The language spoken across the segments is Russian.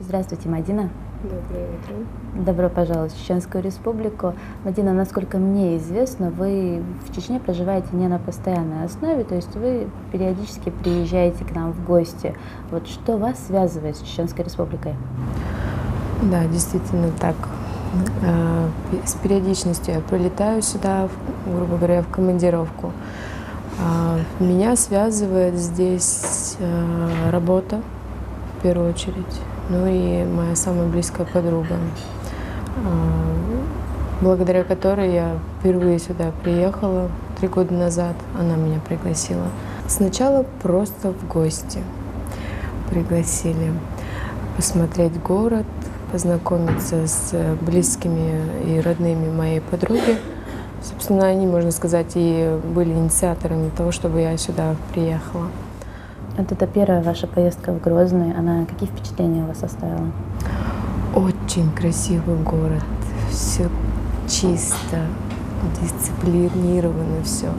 Здравствуйте, Мадина. Доброе утро. Добро пожаловать в Чеченскую Республику. Мадина, насколько мне известно, вы в Чечне проживаете не на постоянной основе, то есть вы периодически приезжаете к нам в гости. Вот что вас связывает с Чеченской Республикой? Да, действительно так. С периодичностью я прилетаю сюда, грубо говоря, в командировку. Меня связывает здесь работа, в первую очередь, ну и моя самая близкая подруга, благодаря которой я впервые сюда приехала 3 года назад. Она меня пригласила. Сначала просто в гости пригласили посмотреть город, познакомиться с близкими и родными моей подруги. Собственно, они, можно сказать, и были инициаторами того, чтобы я сюда приехала. Вот это первая ваша поездка в Грозный. Она какие впечатления у вас оставила? Очень красивый город, все чисто, дисциплинировано все.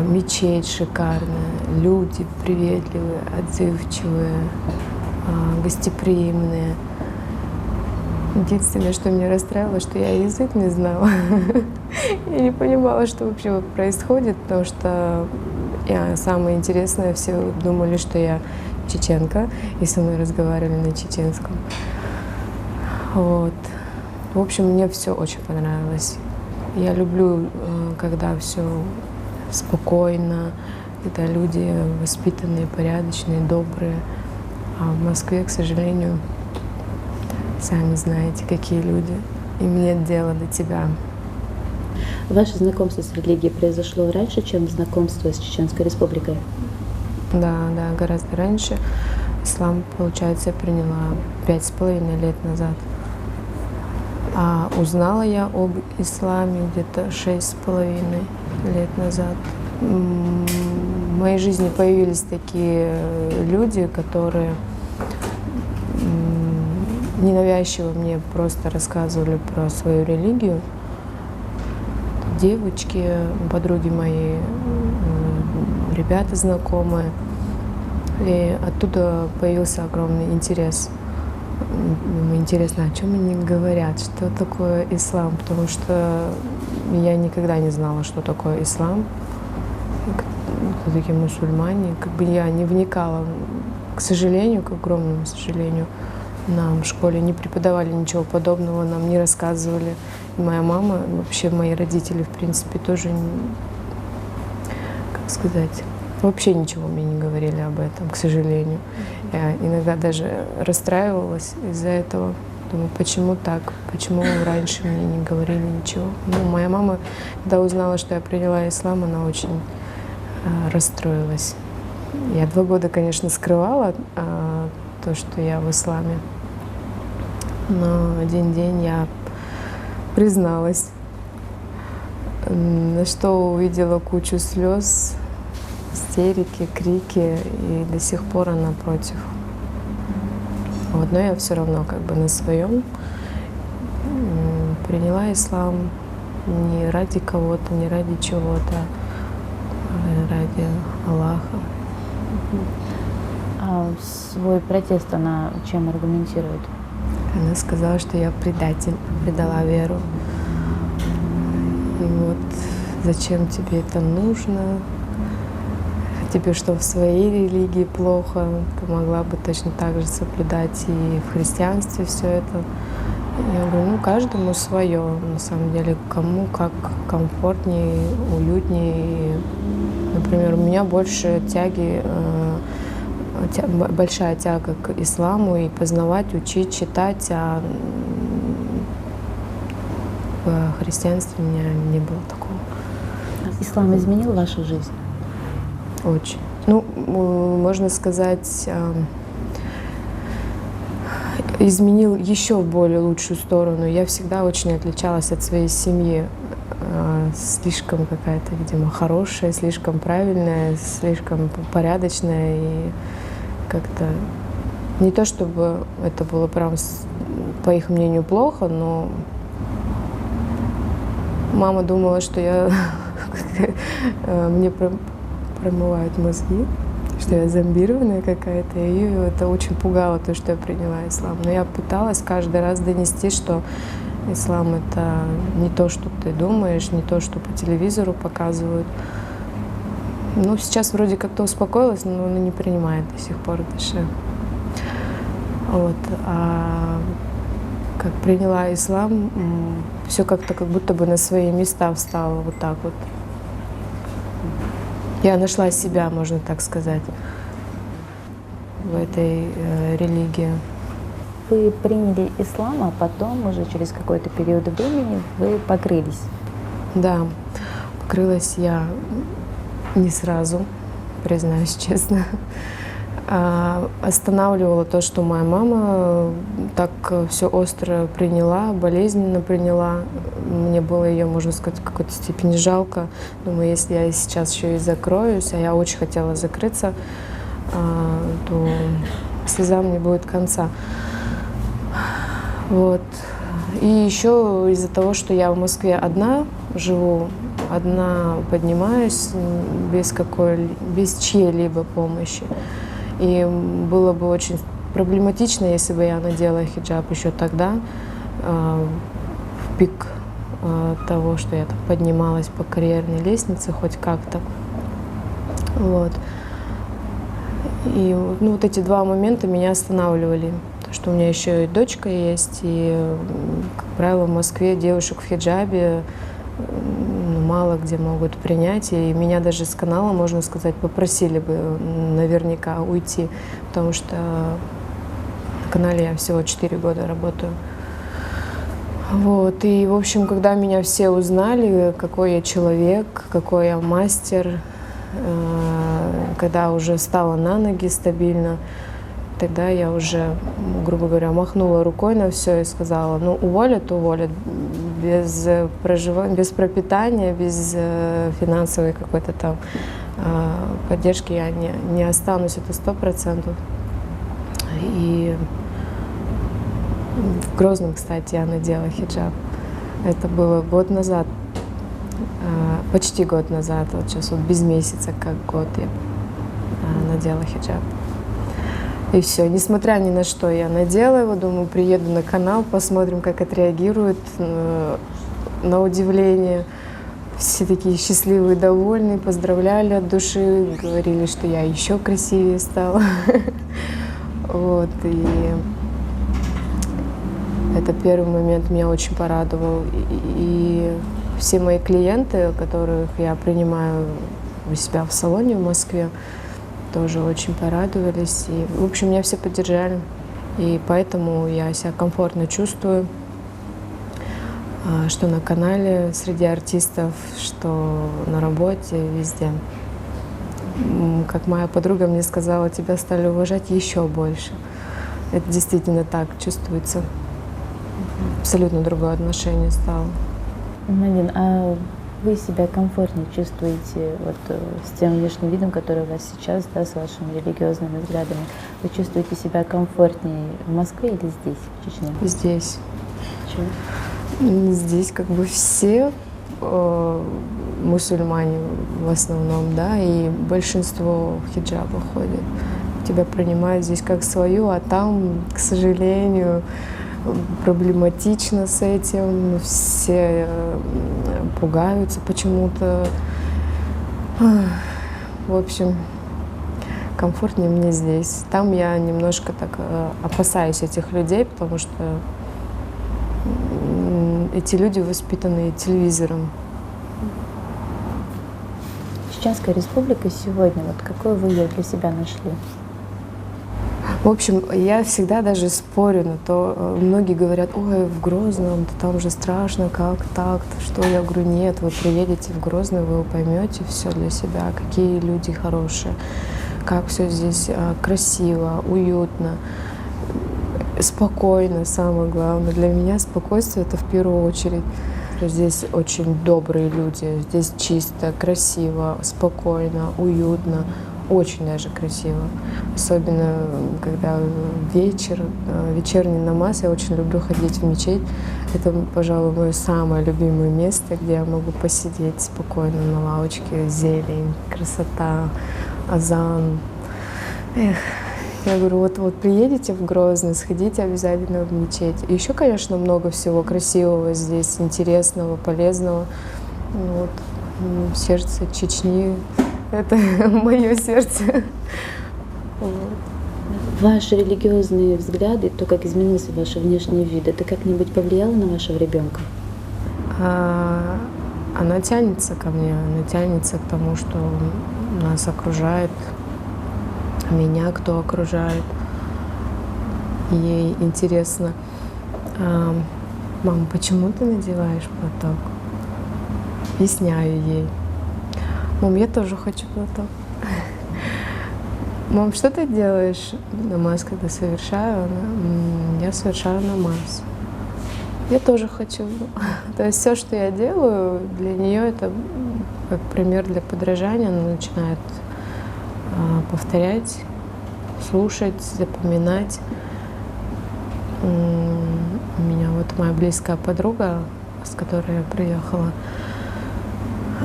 Мечеть шикарная, люди приветливые, отзывчивые, гостеприимные. Единственное, что меня расстраивало, что я язык не знала. Я не понимала, что вообще происходит, потому что самое интересное, все думали, что я чеченка, и со мной разговаривали на чеченском. Вот. В общем, мне все очень понравилось. Я люблю, когда все спокойно, когда люди воспитанные, порядочные, добрые. А в Москве, к сожалению, сами знаете, какие люди. Им нет дела до тебя. Ваше знакомство с религией произошло раньше, чем знакомство с Чеченской Республикой? Да, гораздо раньше. Ислам, получается, я приняла 5,5 лет назад. А узнала я об исламе где-то 6,5 лет назад. В моей жизни появились такие люди, которые ненавязчиво мне просто рассказывали про свою религию. Девочки, подруги мои, ребята знакомые. И оттуда появился огромный интерес. Думаю, интересно, о чем они говорят, что такое ислам, потому что я никогда не знала, что такое ислам, кто такие мусульмане. Как бы я не вникала, к сожалению, к огромному сожалению. Нам в школе не преподавали ничего подобного, нам не рассказывали. И моя мама, вообще мои родители, в принципе, тоже, как сказать, вообще ничего мне не говорили об этом, к сожалению. Я иногда даже расстраивалась из-за этого. Думаю, почему так? Почему раньше мне не говорили ничего? Ну, моя мама, когда узнала, что я приняла ислам, она очень расстроилась. Я 2 года, конечно, скрывала то, что я в исламе. Но один день я призналась, на что увидела кучу слез, истерики, крики, и до сих пор она против. Вот, но я все равно как бы на своем приняла ислам не ради кого-то, не ради чего-то, а ради Аллаха. А свой протест она чем аргументирует? Она сказала, что я предатель, предала веру. И вот зачем тебе это нужно? Тебе что, в своей религии плохо? Ты могла бы точно так же соблюдать и в христианстве все это. Я говорю, каждому свое, на самом деле, кому как комфортнее, уютнее. Например, у меня больше тяги, большая тяга к исламу и познавать, учить, читать, а в христианстве у меня не было такого. Ислам изменил вашу жизнь? Очень. Можно сказать, изменил еще в более лучшую сторону. Я всегда очень отличалась от своей семьи. Слишком какая-то, видимо, хорошая, слишком правильная, слишком порядочная. И как-то не то, чтобы это было прям, по их мнению, плохо, но мама думала, что мне промывают мозги, что я зомбированная какая-то. И ее это очень пугало, то, что я приняла ислам. Но я пыталась каждый раз донести, что ислам — это не то, что ты думаешь, не то, что по телевизору показывают. Ну, сейчас вроде как-то успокоилась, но она не принимает до сих пор даже. Вот. А как приняла ислам, все как-то как будто бы на свои места встало вот так вот. Я нашла себя, можно так сказать, в этой религии. Вы приняли ислам, а потом уже через какой-то период времени вы покрылись. Да, покрылась я не сразу, признаюсь честно. Останавливало то, что моя мама так все остро приняла, болезненно приняла. Мне было ее, можно сказать, в какой-то степени жалко. Думаю, если я сейчас еще и закроюсь, а я очень хотела закрыться, то слезам не будет конца. Вот. И еще из-за того, что я в Москве одна живу, одна поднимаюсь без чьей-либо помощи. И было бы очень проблематично, если бы я надела хиджаб еще тогда, в пик того, что я там поднималась по карьерной лестнице хоть как-то. Вот. И ну, вот эти два момента меня останавливали. То, что у меня еще и дочка есть, и, как правило, в Москве девушек в хиджабе мало где могут принять, и меня даже с канала, можно сказать, попросили бы наверняка уйти, потому что на канале я всего 4 года работаю. Вот, и, в общем, когда меня все узнали, какой я человек, какой я мастер, когда уже встала на ноги стабильно, тогда я уже, грубо говоря, махнула рукой на все и сказала, ну, уволят, уволят. Без проживания, без пропитания, без финансовой какой-то там поддержки я не останусь, это 100%. И в Грозном, кстати, я надела хиджаб. Это было год назад, почти год назад, вот сейчас вот без месяца, как год я надела хиджаб. И все, несмотря ни на что, я надела его, думаю, приеду на канал, посмотрим, как отреагируют. На удивление, все такие счастливые, довольные, поздравляли от души, говорили, что я еще красивее стала. Вот, и это первый момент меня очень порадовал. И все мои клиенты, которых я принимаю у себя в салоне в Москве, тоже очень порадовались. И, в общем, меня все поддержали. И поэтому я себя комфортно чувствую, что на канале, среди артистов, что на работе, везде. Как моя подруга мне сказала, тебя стали уважать еще больше. Это действительно так чувствуется. Абсолютно другое отношение стало. Надин, а вы себя комфортнее чувствуете вот с тем внешним видом, который у вас сейчас, да, с вашими религиозными взглядами? Вы чувствуете себя комфортнее в Москве или здесь, в Чечне? Здесь. Почему? Здесь как бы все мусульмане в основном, да, и большинство в хиджабах ходят. Тебя принимают здесь как свою, а там, к сожалению, проблематично с этим, все пугаются почему-то. В общем, комфортнее мне здесь. Там я немножко так опасаюсь этих людей, потому что эти люди воспитаны телевизором. Чеченская республика сегодня, вот какой вы ее для себя нашли? В общем, я всегда даже спорю на то. Многие говорят, ой, в Грозном, там же страшно, как так-то, что? Я говорю, нет, вы приедете в Грозный, вы поймете все для себя, какие люди хорошие, как все здесь красиво, уютно, спокойно, самое главное. Для меня спокойствие — это в первую очередь. Здесь очень добрые люди, здесь чисто, красиво, спокойно, уютно. Очень даже красиво. Особенно, когда вечерний намаз. Я очень люблю ходить в мечеть. Это, пожалуй, мое самое любимое место, где я могу посидеть спокойно на лавочке, зелень, красота, азан. Эх, я говорю, вот приедете в Грозный, сходите обязательно в мечеть. И еще, конечно, много всего красивого здесь, интересного, полезного. Вот. Сердце Чечни — это мое сердце. Вот. Ваши религиозные взгляды, то, как изменился ваш внешний вид, это как-нибудь повлияло на вашего ребенка? Она тянется ко мне, она тянется к тому, что нас окружает, меня кто окружает. Ей интересно: мам, почему ты надеваешь платок? Объясняю ей. Мам, я тоже хочу платок. Мам, что ты делаешь намаз, когда совершаю? Я совершаю намаз. Я тоже хочу. То есть все, что я делаю, для нее это как пример для подражания. Она начинает повторять, слушать, запоминать. У меня вот моя близкая подруга, с которой я приехала,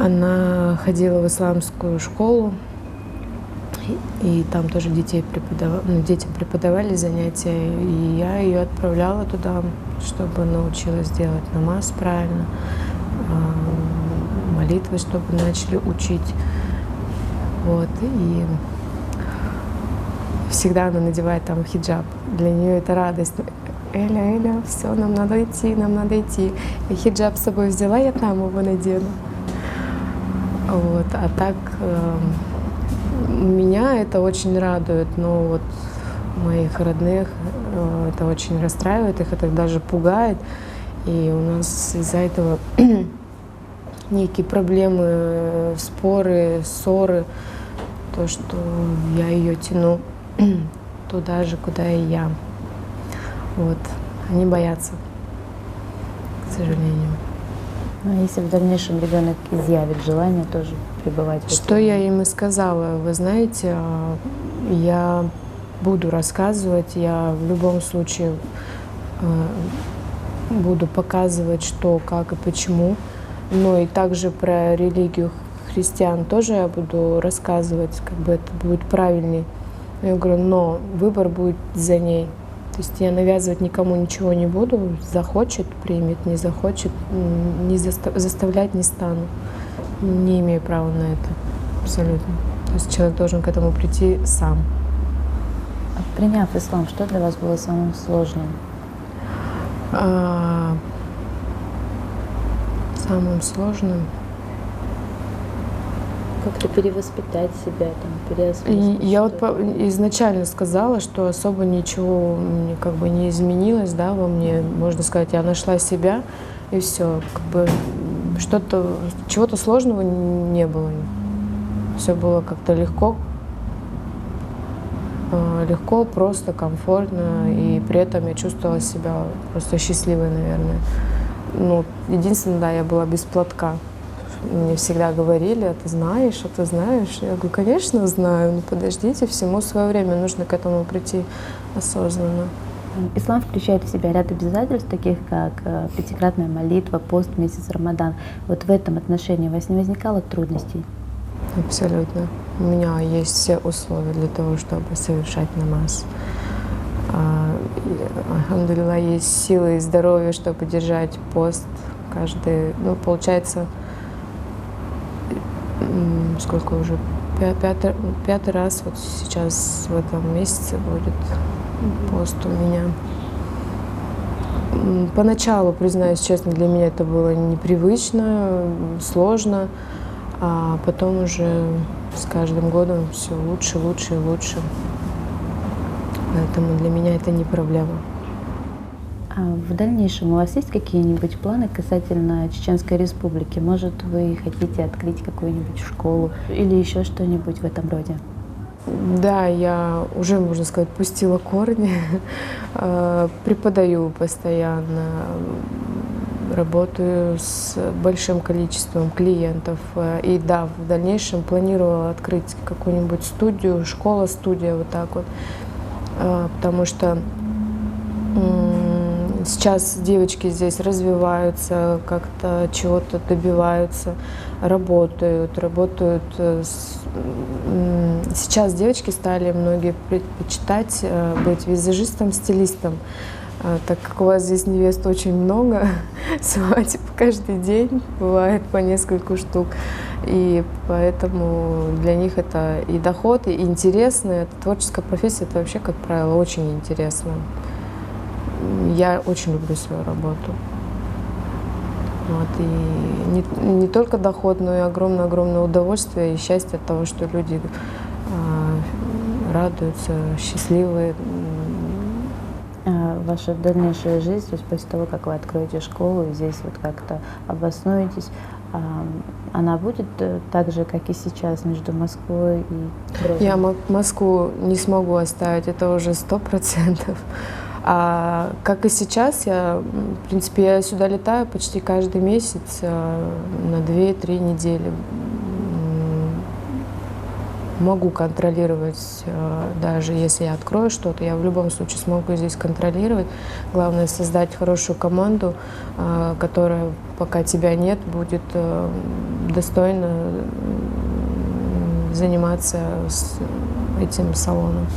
она ходила в исламскую школу, и там тоже детям преподавали занятия, и я ее отправляла туда, чтобы научилась делать намаз правильно, молитвы, чтобы начали учить. Вот. И всегда она надевает там хиджаб. Для нее это радость. Эля, все, нам надо идти. И хиджаб с собой взяла, я там его надену. Вот. А так меня это очень радует, но вот моих родных это очень расстраивает, их это даже пугает. И у нас из-за этого некие проблемы, споры, ссоры, то, что я ее тяну туда же, куда и я. Вот. Они боятся, к сожалению. Ну, а если в дальнейшем ребенок изъявит желание тоже пребывать в этом? Что я им и сказала: вы знаете, я буду рассказывать, я в любом случае буду показывать, что, как и почему. Но и также про религию христиан тоже я буду рассказывать, как бы это будет правильней. Я говорю, но выбор будет за ней. То есть я навязывать никому ничего не буду. Захочет — примет, не захочет — не заставлять не стану. Не имею права на это абсолютно. То есть человек должен к этому прийти сам. А приняв ислам, что для вас было самым сложным? Самым сложным. Как-то перевоспитать себя, там, переосмыслить. Я вот изначально сказала, что особо ничего как бы не изменилось, да, во мне. Можно сказать, я нашла себя, и все. Как бы чего-то сложного не было. Все было как-то легко, просто, комфортно, и при этом я чувствовала себя просто счастливой, наверное. Ну, единственное, да, я была без платка. Мне всегда говорили: а ты знаешь, а ты знаешь. Я говорю, конечно, знаю, но подождите, всему свое время, нужно к этому прийти осознанно. Ислам включает в себя ряд обязательств, таких как пятикратная молитва, пост, месяц Рамадан. Вот в этом отношении у вас не возникало трудностей? Абсолютно. У меня есть все условия для того, чтобы совершать намаз. Альхамдулилlah, есть силы и здоровье, чтобы держать пост каждый, получается, сколько уже, пятый раз вот сейчас в этом месяце будет пост у меня. Поначалу, признаюсь честно, для меня это было непривычно, сложно, а потом уже с каждым годом все лучше, лучше и лучше. Поэтому для меня это не проблема. А в дальнейшем у вас есть какие-нибудь планы касательно Чеченской Республики? Может, вы хотите открыть какую-нибудь школу или еще что-нибудь в этом роде? Да, я уже, можно сказать, пустила корни, преподаю постоянно, работаю с большим количеством клиентов. И да, в дальнейшем планировала открыть какую-нибудь студию, школа-студия, вот так вот. Потому что Сейчас девочки здесь развиваются, как-то чего-то добиваются, работают. Сейчас девочки стали многие предпочитать быть визажистом, стилистом. Так как у вас здесь невест очень много, свадеб каждый день, бывает по нескольку штук. И поэтому для них это и доход, и интересно. Это творческая профессия, это вообще, как правило, очень интересно. Я очень люблю свою работу. Вот, и не только доход, но и огромное-огромное удовольствие и счастье от того, что люди радуются, счастливые. Ваша дальнейшая жизнь, то есть после того, как вы откроете школу и здесь вот как-то обоснуетесь, она будет так же, как и сейчас, между Москвой и Грозным? Я Москву не смогу оставить, это уже 100%. А как и сейчас, в принципе, я сюда летаю почти каждый месяц на 2-3 недели. Могу контролировать, даже если я открою что-то, я в любом случае смогу здесь контролировать. Главное создать хорошую команду, которая, пока тебя нет, будет достойно заниматься этим салоном.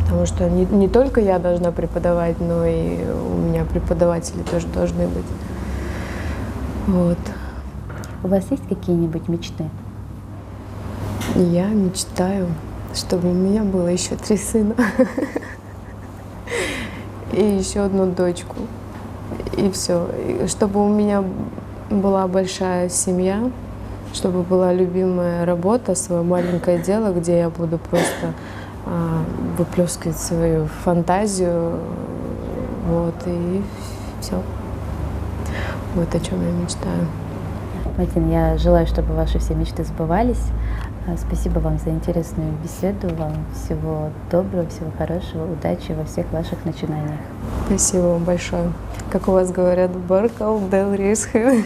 Потому что не только я должна преподавать, но и у меня преподаватели тоже должны быть. Вот. У вас есть какие-нибудь мечты? Я мечтаю, чтобы у меня было еще 3 сына и еще 1 дочку. И все. Чтобы у меня была большая семья, чтобы была любимая работа, свое маленькое дело, где я буду просто выплескивать свою фантазию. Вот, и все. Вот о чем я мечтаю. Мадина, я желаю, чтобы ваши все мечты сбывались. Спасибо вам за интересную беседу. Вам всего доброго, всего хорошего, удачи во всех ваших начинаниях. Спасибо вам большое. Как у вас говорят, баркал, дел рисхи.